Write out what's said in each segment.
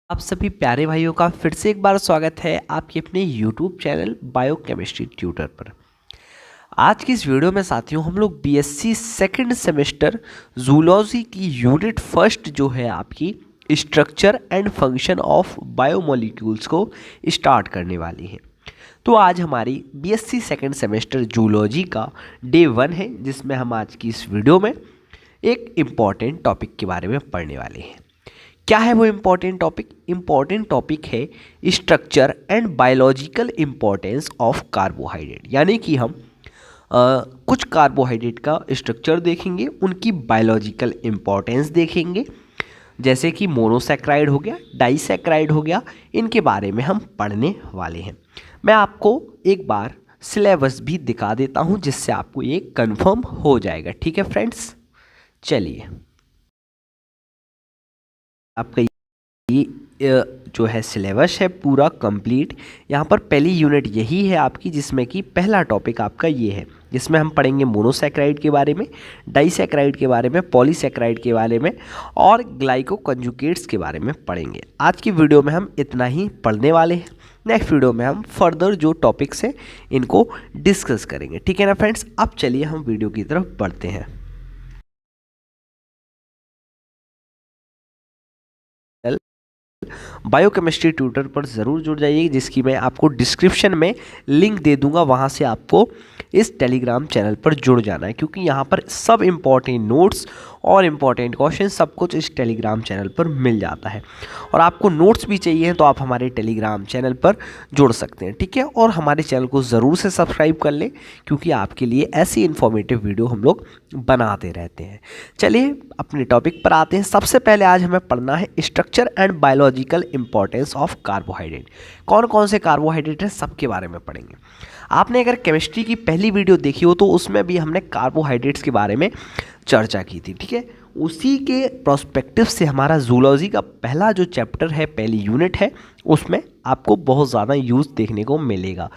आप सभी प्यारे भाइयों का फिर से एक बार स्वागत है आपके अपने YouTube चैनल बायोकेमिस्ट्री ट्यूटर पर। आज की इस वीडियो में साथियों हम लोग बीएससी सेकंड सेमेस्टर जूलॉजी की यूनिट फर्स्ट जो है आपकी structure and function of biomolecules को स्टार्ट करने वाली हैं। तो आज हमारी बीएससी सेकंड सेमेस्टर जूलॉजी का डे 1 है, जिसमें हम आज की इस वीडियो में एक इम्पॉर्टेंट टॉपिक के बारे में पढ़ने वाले हैं। क्या है वो इम्पॉर्टेंट टॉपिक? इम्पॉर्टेंट टॉपिक है structure and biological importance of carbohydrate. यानी कि हम कुछ कार्बोहाइड्रेट का स्ट्रक्चर देखेंगे, उनकी बायोलॉजिकल इम्पॉर्टेंस देखेंगे, जैसे कि मोनोसैक्राइड हो गया, डाइसैक्राइड हो गया, इनके बारे में हम पढ़ने वाले हैं। मैं आपको एक बार सिलेबस भी दिखा देता हूँ, जिससे आपको ये कंफर्म हो जाएगा। ठीक है फ्रेंड्स, चलिए आपका ये जो है सिलेबस है पूरा कंप्लीट। यहाँ पर पहली यूनिट यही है आपकी, जिसमें कि पहला टॉपिक आपका ये है, जिसमें हम पढ़ेंगे मोनोसैक्राइड के बारे में, डाइसैक्राइड के बारे में, पॉलीसैक्राइड के बारे में और ग्लाइकोकंजुगेट्स के बारे में पढ़ेंगे। आज की वीडियो में हम इतना ही पढ़ने वाले हैं। नेक्स्ट वीडियो में हम फर्दर जो टॉपिक्स हैं इनको डिस्कस करेंगे। ठीक है ना फ्रेंड्स, अब चलिए हम वीडियो की तरफ बढ़ते हैं। बायोकेमिस्ट्री ट्यूटर पर ज़रूर जुड़ जाइए, जिसकी मैं आपको डिस्क्रिप्शन में लिंक दे दूंगा। वहाँ से आपको इस टेलीग्राम चैनल पर जुड़ जाना है, क्योंकि यहाँ पर सब इम्पॉर्टेंट नोट्स और इम्पॉर्टेंट क्वेश्चन सब कुछ इस टेलीग्राम चैनल पर मिल जाता है। और आपको नोट्स भी चाहिए तो आप हमारे टेलीग्राम चैनल पर जुड़ सकते हैं। ठीक है, और हमारे चैनल को ज़रूर से सब्सक्राइब कर लें, क्योंकि आपके लिए ऐसी इन्फॉर्मेटिव वीडियो हम लोग बनाते रहते हैं। चलिए अपने टॉपिक पर आते हैं। सबसे पहले आज हमें पढ़ना है structure and biological importance of carbohydrate. कौन कौन से कार्बोहाइड्रेट हैं सबके बारे में पढ़ेंगे। आपने अगर केमिस्ट्री की पहली वीडियो देखी हो तो उसमें भी हमने कार्बोहाइड्रेट्स के बारे में चर्चा की थी। ठीक है, उसी के प्रोस्पेक्टिव से हमारा जूलॉजी का पहला जो चैप्टर है, पहली यूनिट है, उसमें आपको बहुत ज़्यादा यूज़ देखने को मिलेगा,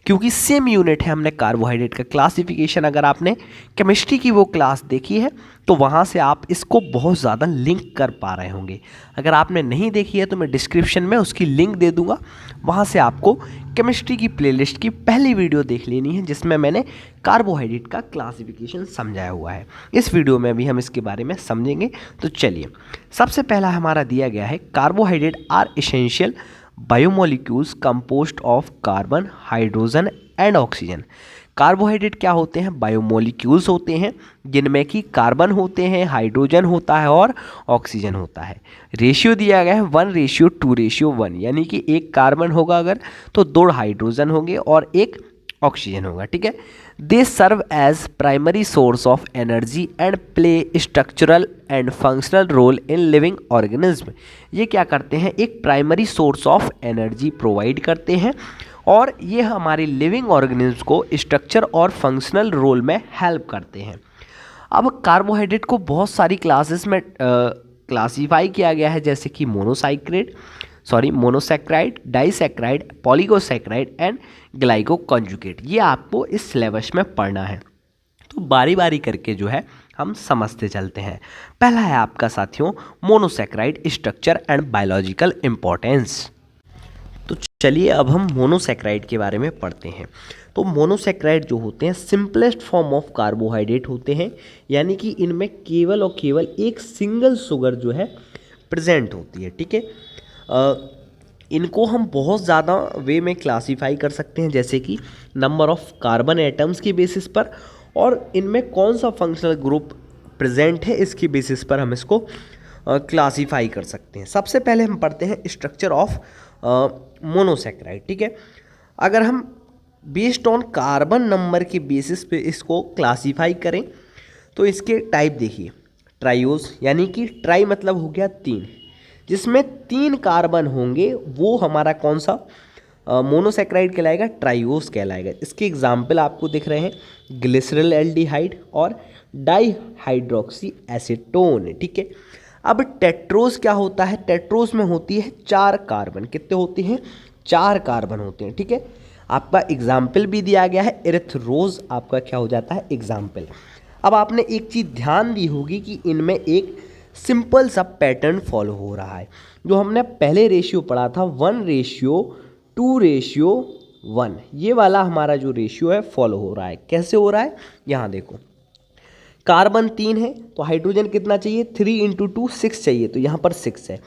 क्योंकि सेम यूनिट है। हमने कार्बोहाइड्रेट का क्लासिफिकेशन, अगर आपने केमिस्ट्री की वो क्लास देखी है तो वहाँ से आप इसको बहुत ज़्यादा लिंक कर पा रहे होंगे। अगर आपने नहीं देखी है तो मैं डिस्क्रिप्शन में उसकी लिंक दे दूँगा, वहाँ से आपको केमिस्ट्री की प्लेलिस्ट की पहली वीडियो देख लेनी है, जिसमें मैंने कार्बोहाइड्रेट का क्लासिफिकेशन समझाया हुआ है। इस वीडियो में भी हम इसके बारे में समझेंगे। तो चलिए, सबसे पहला हमारा दिया गया है carbohydrate are essential biomolecules composed of carbon, hydrogen and oxygen. Carbohydrate क्या होते हैं? बायोमोलिक्यूल्स होते हैं, जिनमें कि कार्बन होते हैं, हाइड्रोजन होता है और ऑक्सीजन होता है। रेशियो दिया गया है 1:2:1, यानी कि एक कार्बन होगा अगर तो 2 हाइड्रोजन होंगे और 1 ऑक्सीजन होगा। ठीक है, they serve as primary source of energy and play structural and functional role in living organism. ये क्या करते हैं? एक primary source of energy provide करते हैं और ये हमारी लिविंग ऑर्गेनिज्म को स्ट्रक्चर और फंक्शनल रोल में हेल्प करते हैं। अब कार्बोहाइड्रेट को बहुत सारी क्लासेस में क्लासीफाई किया गया है, जैसे कि मोनोसैक्राइड, डाइसैक्राइड, पॉलीगोसैक्राइड एंड ग्लाइकोकंजुगेट। ये आपको इस सिलेबस में पढ़ना है, तो बारी बारी करके जो है हम समझते चलते हैं। पहला है आपका साथियों monosaccharide structure and biological importance. तो चलिए अब हम मोनोसैक्राइड के बारे में पढ़ते हैं। तो मोनोसैक्राइड जो होते हैं सिंपलेस्ट फॉर्म ऑफ कार्बोहाइड्रेट होते हैं, यानी कि इनमें केवल और केवल एक सिंगल शुगर जो है प्रेजेंट होती है। ठीक है, इनको हम बहुत ज़्यादा वे में क्लासीफाई कर सकते हैं, जैसे कि नंबर ऑफ कार्बन एटम्स की बेसिस पर, और इनमें कौन सा फंक्शनल ग्रुप प्रेजेंट है इसकी बेसिस पर हम इसको क्लासीफाई कर सकते हैं। सबसे पहले हम पढ़ते हैं स्ट्रक्चर ऑफ मोनोसैक्राइड। ठीक है, अगर हम बेस्ड ऑन कार्बन नंबर के बेसिस पे इसको क्लासीफाई करें तो इसके टाइप देखिए, ट्राइओस, यानी कि ट्राई मतलब हो गया 3, जिसमें 3 कार्बन होंगे, वो हमारा कौन सा मोनोसैक्राइड कहलाएगा? ट्राइओस कहलाएगा। इसके एग्जाम्पल आपको दिख रहे हैं, ग्लिसरल एल्डिहाइड और डाईहाइड्रोक्सी एसीटोन। ठीक है, अब टेट्रोस क्या होता है? टेट्रोस में होती है 4 कार्बन। कितने होते हैं? 4 कार्बन होते हैं। ठीक है, आपका एग्जाम्पल भी दिया गया है, एरिथ्रोज आपका क्या हो जाता है? एग्जाम्पल। अब आपने एक चीज़ ध्यान दी होगी कि इनमें एक सिंपल सा पैटर्न फॉलो हो रहा है। जो हमने पहले रेशियो पढ़ा था 1:2:1, ये वाला हमारा जो रेशियो है फॉलो हो रहा है। कैसे हो रहा है, यहाँ देखो, कार्बन 3 है तो हाइड्रोजन कितना चाहिए, 3 × 2 6 चाहिए, तो यहाँ पर 6 है।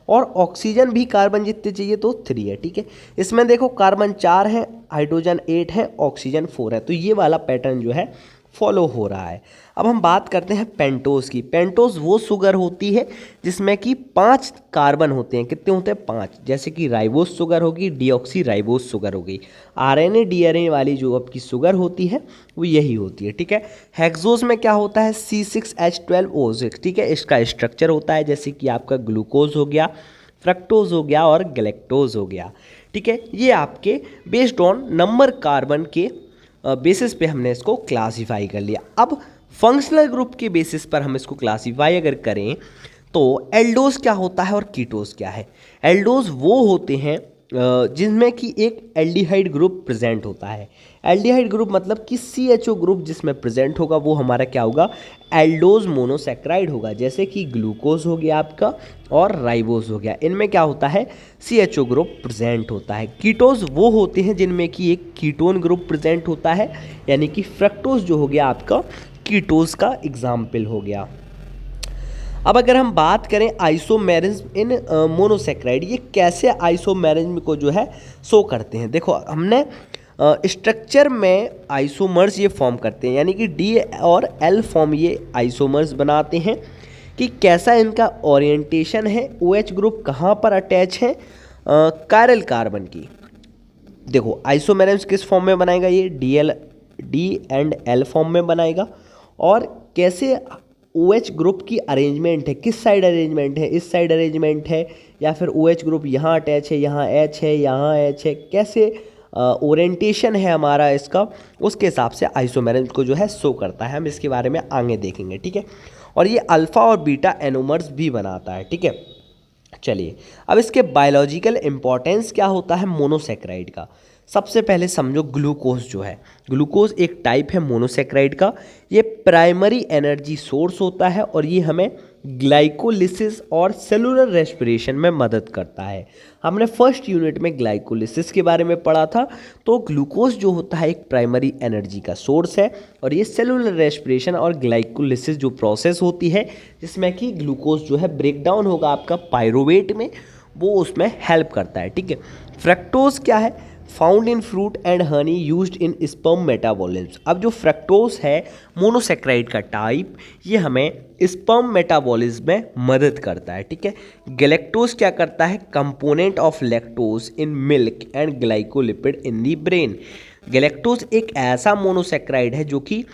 और ऑक्सीजन भी कार्बन जितने चाहिए तो 3 है। ठीक है, इसमें देखो कार्बन 4 है, हाइड्रोजन 8 है, ऑक्सीजन 4 है, तो ये वाला पैटर्न जो है फॉलो हो रहा है। अब हम बात करते हैं पेंटोज की। पेंटोज वो शुगर होती है जिसमें कि 5 कार्बन होते हैं। कितने होते हैं, 5। जैसे कि राइबोज शुगर होगी, डीऑक्सी राइबोज शुगर होगी। आरएनए डीआरएनए वाली जो आपकी शुगर होती है वो यही होती है। ठीक है, हेक्सोज में क्या होता है, C6H12O6। ठीक है, इसका स्ट्रक्चर होता है जैसे कि आपका ग्लूकोज हो गया, फ्रक्टोज हो गया और गैलेक्टोज हो गया। ठीक है, ये आपके बेस्ड ऑन नंबर कार्बन के बेसिस पे हमने इसको क्लासीफाई कर लिया। अब फंक्शनल ग्रुप के बेसिस पर हम इसको क्लासीफाई अगर करें तो एल्डोज क्या होता है और कीटोज क्या है। एल्डोज वो होते हैं जिनमें कि एक एल्डिहाइड ग्रुप प्रेजेंट होता है। एल्डिहाइड ग्रुप मतलब कि CHO ग्रुप जिसमें प्रेजेंट होगा वो हमारा क्या होगा, एल्डोज मोनोसैक्राइड होगा। जैसे कि ग्लूकोज हो गया आपका और राइबोज हो गया, इनमें क्या होता है, CHO ग्रुप प्रेजेंट होता है। कीटोज वो होते हैं जिनमें कि एक कीटोन ग्रुप प्रेजेंट होता है, यानी कि फ्रक्टोज जो हो गया आपका कीटोज का एग्जाम्पल हो गया। अब अगर हम बात करें आइसोमेरिज्म इन मोनोसैक्राइड, ये कैसे आइसोमेरिज्म को जो है शो करते हैं। देखो हमने स्ट्रक्चर में आइसोमर्स ये फॉर्म करते हैं, यानी कि D और L फॉर्म ये आइसोमर्स बनाते हैं। कि कैसा इनका ओरिएंटेशन है, OH ग्रुप कहाँ पर अटैच है, कायरल कार्बन की। देखो आइसोमेरिज्म किस फॉर्म में बनाएगा, ये D एंड L फॉर्म में बनाएगा। और कैसे OH ग्रुप की अरेंजमेंट है, किस साइड अरेंजमेंट है, इस साइड अरेंजमेंट है, या फिर OH ग्रुप यहाँ अटैच है, यहाँ H है, यहाँ H है, कैसे ओरिएंटेशन है हमारा इसका, उसके हिसाब से आइसोमेरिज्म को जो है शो करता है। हम इसके बारे में आगे देखेंगे। ठीक है, और ये अल्फ़ा और बीटा एनोमर्स भी बनाता है। ठीक है, चलिए अब इसके बायोलॉजिकल इंपॉर्टेंस क्या होता है मोनोसैक्राइड का। सबसे पहले समझो ग्लूकोज जो है, ग्लूकोज एक टाइप है मोनोसैक्राइड का। ये प्राइमरी एनर्जी सोर्स होता है और ये हमें ग्लाइकोलिसिस और सेलुलर रेस्पिरेशन में मदद करता है। हमने फर्स्ट यूनिट में ग्लाइकोलिसिस के बारे में पढ़ा था। तो ग्लूकोज जो होता है एक प्राइमरी एनर्जी का सोर्स है और ये सेलुलर रेस्पिरेशन और ग्लाइकोलिसिस जो प्रोसेस होती है जिसमें कि ग्लूकोज जो है ब्रेक डाउन होगा आपका पायरुवेट में, वो उसमें हेल्प करता है। ठीक है, फ्रक्टोज क्या है, found in fruit and honey used in sperm metabolism. अब जो फ्रक्टोज है मोनोसैक्राइड का टाइप, ये हमें स्पर्म मेटाबॉलिज्म में मदद करता है। ठीक है, गैलेक्टोज क्या करता है, component of lactose in milk and glycolipid in the brain. Galactose एक ऐसा मोनोसैक्राइड है जो कि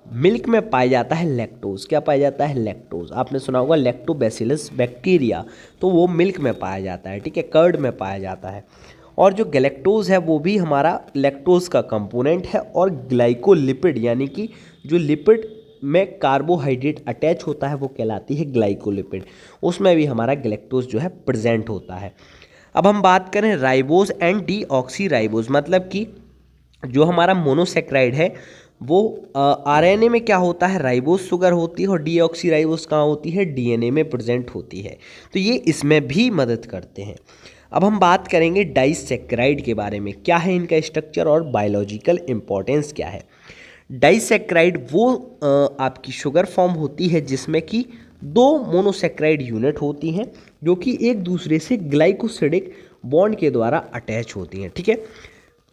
मिल्क में पाया जाता है। लैक्टोज क्या पाया जाता है, लैक्टोज आपने सुना होगा, लैक्टोबैसिलस बैक्टीरिया, तो वो मिल्क में पाया जाता है। ठीक है, कर्ड में पाया जाता है। और जो गैलेक्टोज है वो भी हमारा लैक्टोज का कंपोनेंट है। और ग्लाइकोलिपिड यानी कि जो लिपिड में कार्बोहाइड्रेट अटैच होता है वो कहलाती है ग्लाइकोलिपिड, उसमें भी हमारा गैलेक्टोज जो है प्रेजेंट होता है। अब हम बात करें राइबोज एंड डीऑक्सी राइबोज, मतलब कि जो हमारा मोनोसैक्राइड है वो आरएनए में क्या होता है, राइबोज शुगर होती है, और डीऑक्सी राइबोज कहाँ होती है, डीएनए में प्रेजेंट होती है। तो ये इसमें भी मदद करते हैं। अब हम बात करेंगे डाइसैक्राइड के बारे में, क्या है इनका स्ट्रक्चर और बायोलॉजिकल इंपॉर्टेंस क्या है। डाइसैक्राइड वो आपकी शुगर फॉर्म होती है जिसमें कि 2 मोनोसैक्राइड यूनिट होती हैं जो कि एक दूसरे से ग्लाइकोसिडिक बॉन्ड के द्वारा अटैच होती हैं। ठीक है,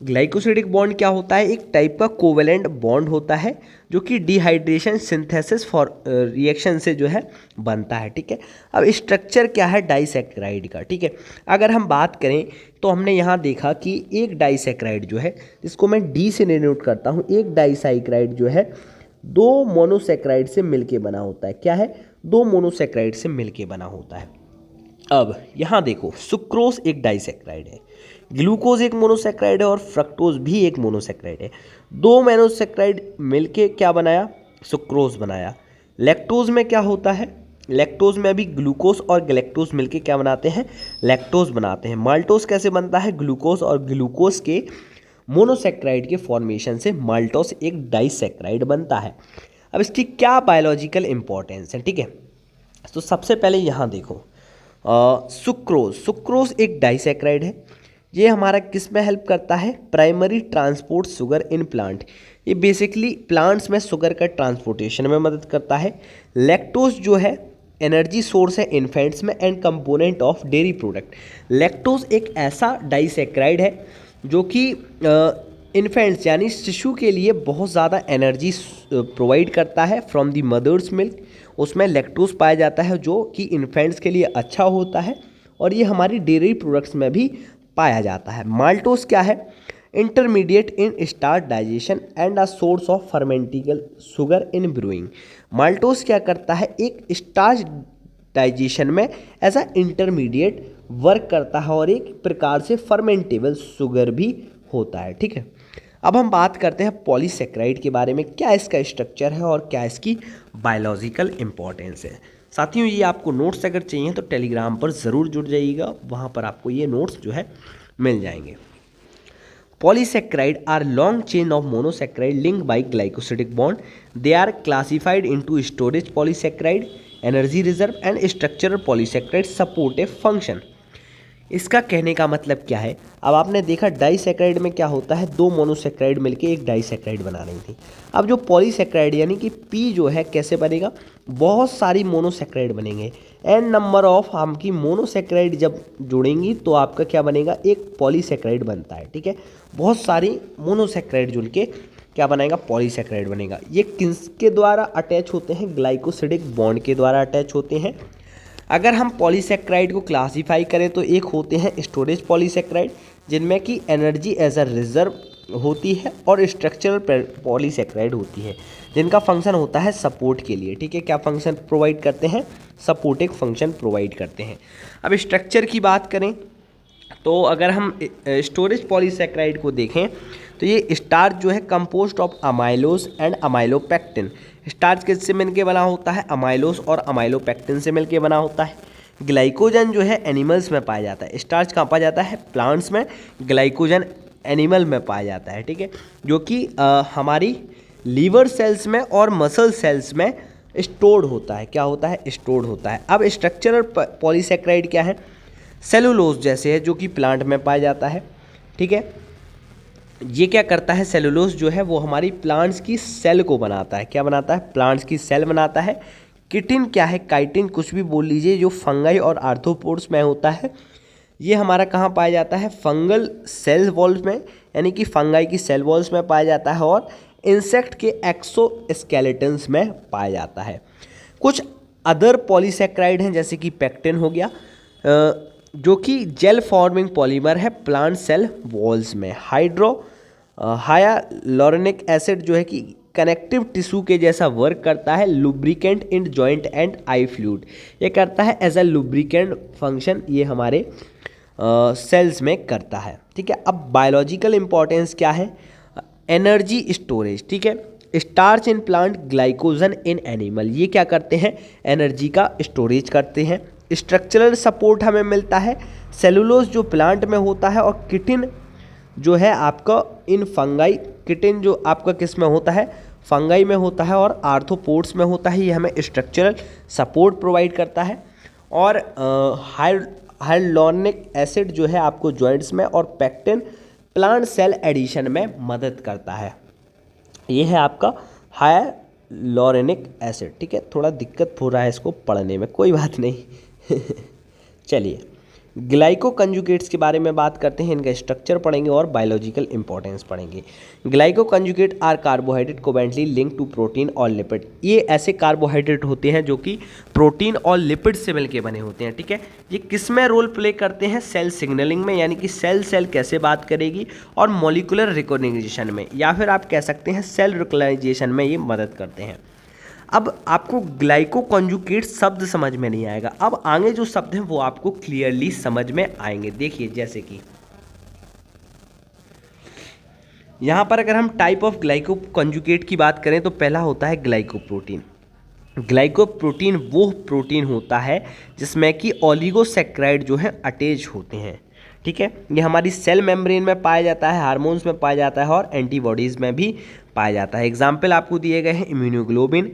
ग्लाइकोसिडिक बॉन्ड क्या होता है, एक टाइप का कोवेलेंट बॉन्ड होता है जो कि डिहाइड्रेशन सिंथेसिस फॉर रिएक्शन से जो है बनता है। ठीक है, अब स्ट्रक्चर क्या है डाइसैक्राइड का। ठीक है, अगर हम बात करें तो हमने यहाँ देखा कि एक डाइसैक्राइड जो है, जिसको मैं डी से डिनोट करता हूँ, एक डाइसैक्राइड जो है 2 मोनोसैक्राइड से मिलके बना होता है। क्या है, 2 मोनोसैक्राइड से मिलके बना होता है। अब यहाँ देखो, सुक्रोज एक डाइसैक्राइड है, ग्लूकोज एक मोनोसैक्राइड है और फ्रक्टोज भी एक मोनोसैक्राइड है। 2 मोनोसैक्राइड मिलके क्या बनाया, सुक्रोज बनाया। लैक्टोज में क्या होता है, लैक्टोज में भी ग्लूकोज और गैलेक्टोज मिलके क्या बनाते हैं, लैक्टोज बनाते हैं। माल्टोज कैसे बनता है, ग्लूकोज और ग्लूकोज के मोनोसैक्राइड के फॉर्मेशन से माल्टोज एक डाइसैक्राइड बनता है। अब इसकी क्या बायोलॉजिकल इंपॉर्टेंस है। ठीक है, तो सबसे पहले यहाँ देखो, सुक्रोज। सुक्रोज एक डाइसैक्राइड है। ये हमारा किस में हेल्प करता है? Primary transport sugar in plant. ये बेसिकली प्लांट्स में शुगर का ट्रांसपोर्टेशन में मदद करता है। लैक्टोज जो है एनर्जी सोर्स है इन्फेंट्स में and component of dairy product. Lactose एक ऐसा डाइसैक्राइड है जो कि इन्फेंट्स यानी शिशु के लिए बहुत ज़्यादा एनर्जी प्रोवाइड करता है फ्रॉम दी मदर्स मिल्क। उसमें लैक्टोज पाया जाता है जो कि इन्फेंट्स के लिए अच्छा होता है, और ये हमारी डेयरी प्रोडक्ट्स में भी पाया जाता है। माल्टोज क्या है? Intermediate in starch digestion and a source of fermentable sugar in brewing. Maltose क्या करता है? एक स्टार्च डाइजेशन में एज अ इंटरमीडिएट वर्क करता है और एक प्रकार से फर्मेंटेबल शुगर भी होता है। ठीक है, अब हम बात करते हैं पॉलीसेक्राइड के बारे में। क्या इसका स्ट्रक्चर है और क्या इसकी बायोलॉजिकल इंपॉर्टेंस है। साथियों, ये आपको नोट्स अगर चाहिए तो टेलीग्राम पर ज़रूर जुड़ जाइएगा, वहाँ पर आपको ये नोट्स जो है मिल जाएंगे। Polysaccharide are long chain of monosaccharide linked by glycosidic bond. They are classified into storage polysaccharide, energy reserve and structural polysaccharide support a function. इसका कहने का मतलब क्या है? अब आपने देखा डाइसैक्राइड में क्या होता है, दो मोनोसेक्राइड मिलके एक डाइसैक्राइड बना रही थी। अब जो पॉलीसेक्राइड यानी कि पी जो है कैसे बनेगा? बहुत सारी मोनोसेक्राइड बनेंगे। एन नंबर ऑफ हम की मोनोसेक्राइड जब जुड़ेंगी तो आपका क्या बनेगा? एक पॉलीसेक्राइड बनता है। ठीक है, बहुत सारी मोनोसेक्राइड जुड़ के क्या बनाएगा? पॉलीसेक्राइड बनेगा। ये किसके द्वारा अटैच होते हैं? ग्लाइकोसिडिक बॉन्ड के द्वारा अटैच होते हैं। अगर हम पॉलीसेक्राइड को क्लासीफाई करें तो एक होते हैं स्टोरेज पॉलीसेक्राइड जिनमें कि एनर्जी एज अ रिजर्व होती है, और स्ट्रक्चरल पॉलीसेक्राइड होती है जिनका फंक्शन होता है सपोर्ट के लिए। ठीक है, क्या फंक्शन प्रोवाइड करते हैं? सपोर्टिव फंक्शन प्रोवाइड करते हैं। अब स्ट्रक्चर की बात करें तो अगर हम स्टोरेज पॉलीसेक्राइड को देखें तो ये स्टार्च जो है composed of amylose and amylopectin. Starch किससे मिलके बना होता है? अमाइलोज और अमाइलोपेक्टिन से मिलके बना होता है। ग्लाइकोजन जो है एनिमल्स में पाया जाता है। स्टार्च कहाँ पाया जाता है? प्लांट्स में। ग्लाइकोजन एनिमल में पाया जाता है। ठीक है, जो कि हमारी लीवर सेल्स में और मसल सेल्स में स्टोर्ड होता है। क्या होता है? स्टोर्ड होता है। अब स्ट्रक्चरल पॉलीसेक्राइड क्या है? सेलुलोज जैसे है जो कि प्लांट में पाया जाता है। ठीक है, ये क्या करता है? सेलुलोज जो है वो हमारी प्लांट्स की सेल को बनाता है। क्या बनाता है? प्लांट्स की सेल बनाता है। किटिन क्या है? काइटिन कुछ भी बोल लीजिए, जो फंगाई और आर्थ्रोपोड्स में होता है। ये हमारा कहाँ पाया जाता है? फंगल सेल वॉल्स में, यानी कि फंगाई की सेल वॉल्स में पाया जाता है, और इंसेक्ट के एक्सोस्केलेटन्स में पाया जाता है। कुछ अदर पॉलीसेक्राइड हैं जैसे कि पेक्टिन हो गया, जो कि जेल फॉर्मिंग पॉलीमर है प्लांट सेल वॉल्स में। हायालुरोनिक एसिड जो है कि कनेक्टिव टिश्यू के जैसा वर्क करता है। Lubricant in joint and I fluid, ये करता है एज अ लुब्रिकेंट फंक्शन, ये हमारे सेल्स में करता है। ठीक है, अब बायोलॉजिकल इंपॉर्टेंस क्या है? Energy storage. ठीक है, starch in plant, glycogen in animal, ये क्या करते हैं? एनर्जी का स्टोरेज करते हैं। स्ट्रक्चरल सपोर्ट हमें मिलता है सेलुलोज जो प्लांट में होता है, और किटिन जो है आपका इन फंगाई, किटिन जो आपका किस में होता है? फंगाई में होता है और आर्थ्रोपोड्स में होता है। ये हमें स्ट्रक्चरल सपोर्ट प्रोवाइड करता है। और हाइलुरोनिक एसिड जो है आपको जॉइंट्स में, और पेक्टिन प्लांट सेल एडिशन में मदद करता है। ये है आपका हाइलुरोनिक एसिड। ठीक है, थोड़ा दिक्कत हो रहा है इसको पढ़ने में, कोई बात नहीं। चलिए, ग्लाइको कंजुगेट्स के बारे में बात करते हैं। इनका स्ट्रक्चर पढ़ेंगे और बायोलॉजिकल इंपॉर्टेंस पढ़ेंगे। Glycoconjugate are carbohydrate covalently link to protein और लिपिड। ये ऐसे कार्बोहाइड्रेट होते हैं जो कि प्रोटीन और लिपिड से मिलके बने होते हैं। ठीक है, ये किस में रोल प्ले करते हैं? सेल सिग्नलिंग में, यानी कि सेल कैसे बात करेगी, और मॉलिक्यूलर रिकॉग्निशन में, या फिर आप कह सकते हैं सेल रिकॉग्निशन में ये मदद करते हैं। अब आपको ग्लाइको कंजुगेट शब्द समझ में नहीं आएगा, अब आगे जो शब्द हैं वो आपको क्लियरली समझ में आएंगे। देखिए, जैसे कि यहाँ पर अगर हम टाइप ऑफ ग्लाइको कंजुगेट की बात करें तो पहला होता है ग्लाइकोप्रोटीन। ग्लाइकोप्रोटीन वो प्रोटीन होता है जिसमें कि ओलिगोसैकेराइड जो है अटैच होते हैं। ठीक है, ये हमारी सेल मेम्ब्रेन में पाया जाता है, हार्मोन्स में पाया जाता है, और एंटीबॉडीज़ में भी पाया जाता है। एग्जाम्पल आपको दिए गए हैं immunoglobulin,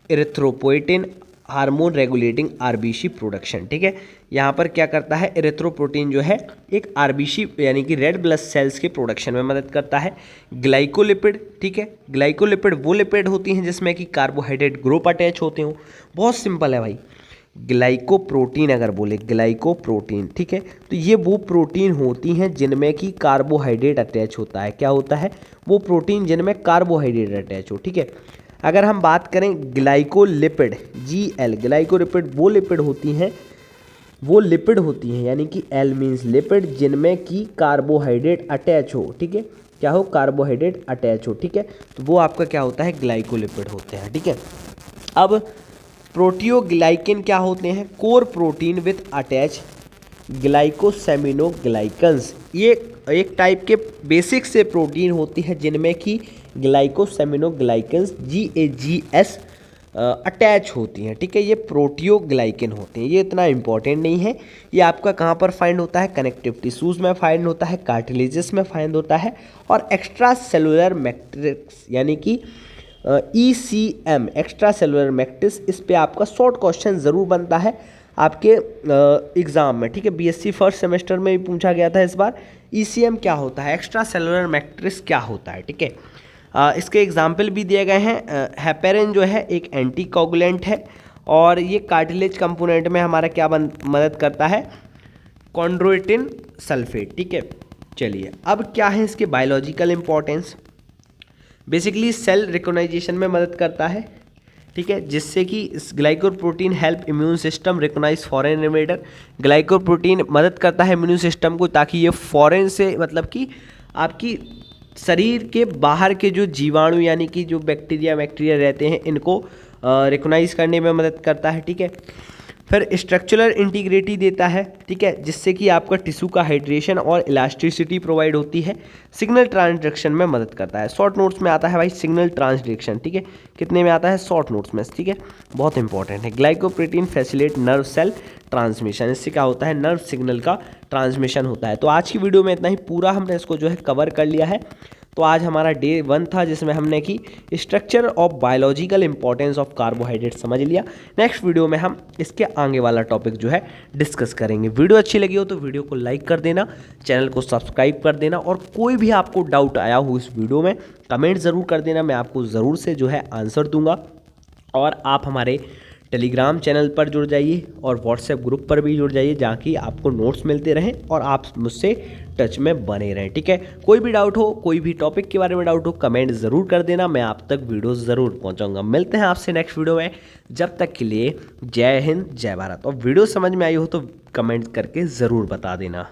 erythropoietin, hormone regulating RBC production, ठीक है। यहाँ पर क्या करता है, एरिथ्रोपोइटिन जो है एक आरबीसी यानी कि रेड ब्लड सेल्स के प्रोडक्शन में मदद करता है। ग्लाइकोलिपिड, ठीक है, ग्लाइकोलिपिड वो लिपिड होती हैं जिसमें कि कार्बोहाइड्रेट ग्रुप अटैच होते हो। बहुत सिंपल है भाई, ग्लाइकोप्रोटीन अगर बोले ग्लाइकोप्रोटीन, ठीक है, तो ये वो प्रोटीन होती हैं जिनमें कि कार्बोहाइड्रेट अटैच होता है। क्या होता है, वो प्रोटीन जिनमें कार्बोहाइड्रेट अटैच हो, ठीक है। अगर हम बात करें ग्लाइकोलिपिड, GL, ग्लाइकोलिपिड वो लिपिड होती हैं यानी कि L मीन्स लिपिड जिनमें कि कार्बोहाइड्रेट अटैच हो, ठीक है। क्या हो, कार्बोहाइड्रेट अटैच हो, ठीक है, तो वो आपका क्या होता है, ग्लाइकोलिपिड होते हैं, ठीक है। अब प्रोटियोग्लाइकेन क्या होते हैं, कोर प्रोटीन विथ अटैच ग्लाइकोसेमिनोग्लाइकन्स। ये एक टाइप के बेसिक से प्रोटीन होती है जिनमें कि ग्लाइकोसेमिनोग्लाइकन्स GAGS अटैच होती हैं, ठीक है। ये प्रोटियोग्लाइकेन होते हैं। ये इतना इंपॉर्टेंट नहीं है। ये आपका कहाँ पर फाइंड होता है, कनेक्टिव टिश्यूज़ में फाइंड होता है, कार्टिलेजेस में फाइंड होता है, और एक्स्ट्रा सेलुलर मैट्रिक्स यानी कि ECM, एक्स्ट्रा सेलुलर मैट्रिक्स, इस पे आपका शॉर्ट क्वेश्चन ज़रूर बनता है आपके एग्ज़ाम में, ठीक है। BSc फर्स्ट सेमेस्टर में भी पूछा गया था इस बार। ECM क्या होता है, एक्स्ट्रा सेलुलर मैट्रिक्स क्या होता है, ठीक है। इसके एग्जाम्पल भी दिए गए हैं। हेपेरिन जो है एक एंटीकोगुलेंट है और ये कार्टिलेज कंपोनेंट में हमारा क्या मदद करता है, कॉन्ड्रोइटिन सल्फेट, ठीक है। चलिए अब क्या है इसके biological importance. Basically cell recognisation में मदद करता है, ठीक है, जिससे कि glycoprotein help immune system recognise foreign invader. Glycoprotein मदद करता है इम्यून सिस्टम को ताकि ये फॉरेन से, मतलब कि आपकी शरीर के बाहर के जो जीवाणु यानी कि जो बैक्टीरिया रहते हैं इनको रिकॉग्नाइज करने में मदद करता है, ठीक है। फिर स्ट्रक्चरल इंटीग्रिटी देता है, ठीक है, जिससे कि आपका टिश्यू का हाइड्रेशन और इलास्टिसिटी प्रोवाइड होती है। सिग्नल ट्रांसडक्शन में मदद करता है। शॉर्ट नोट्स में आता है भाई सिग्नल ट्रांसडक्शन, ठीक है, कितने में आता है, शॉर्ट नोट्स में, ठीक है, बहुत इंपॉर्टेंट है। Glycoprotein facilitate nerve cell transmission, इससे क्या होता है, नर्व सिग्नल का ट्रांसमिशन होता है। तो आज की वीडियो में इतना ही, पूरा हमने इसको जो है कवर कर लिया है। तो आज हमारा डे 1 था जिसमें हमने की structure of biological importance of carbohydrate समझ लिया। नेक्स्ट वीडियो में हम इसके आगे वाला टॉपिक जो है डिस्कस करेंगे। वीडियो अच्छी लगी हो तो वीडियो को लाइक कर देना, चैनल को सब्सक्राइब कर देना, और कोई भी आपको डाउट आया हो इस वीडियो में कमेंट ज़रूर कर देना, मैं आपको ज़रूर से जो है आंसर दूंगा। और आप हमारे टेलीग्राम चैनल पर जुड़ जाइए और व्हाट्सएप ग्रुप पर भी जुड़ जाइए जहाँ कि आपको नोट्स मिलते रहें और आप मुझसे टच में बने रहें, ठीक है। कोई भी डाउट हो, कोई भी टॉपिक के बारे में डाउट हो, कमेंट ज़रूर कर देना, मैं आप तक वीडियो ज़रूर पहुँचाऊँगा। मिलते हैं आपसे नेक्स्ट वीडियो में, जब तक के लिए जय हिंद जय भारत। और वीडियो समझ में आई हो तो कमेंट करके ज़रूर बता देना।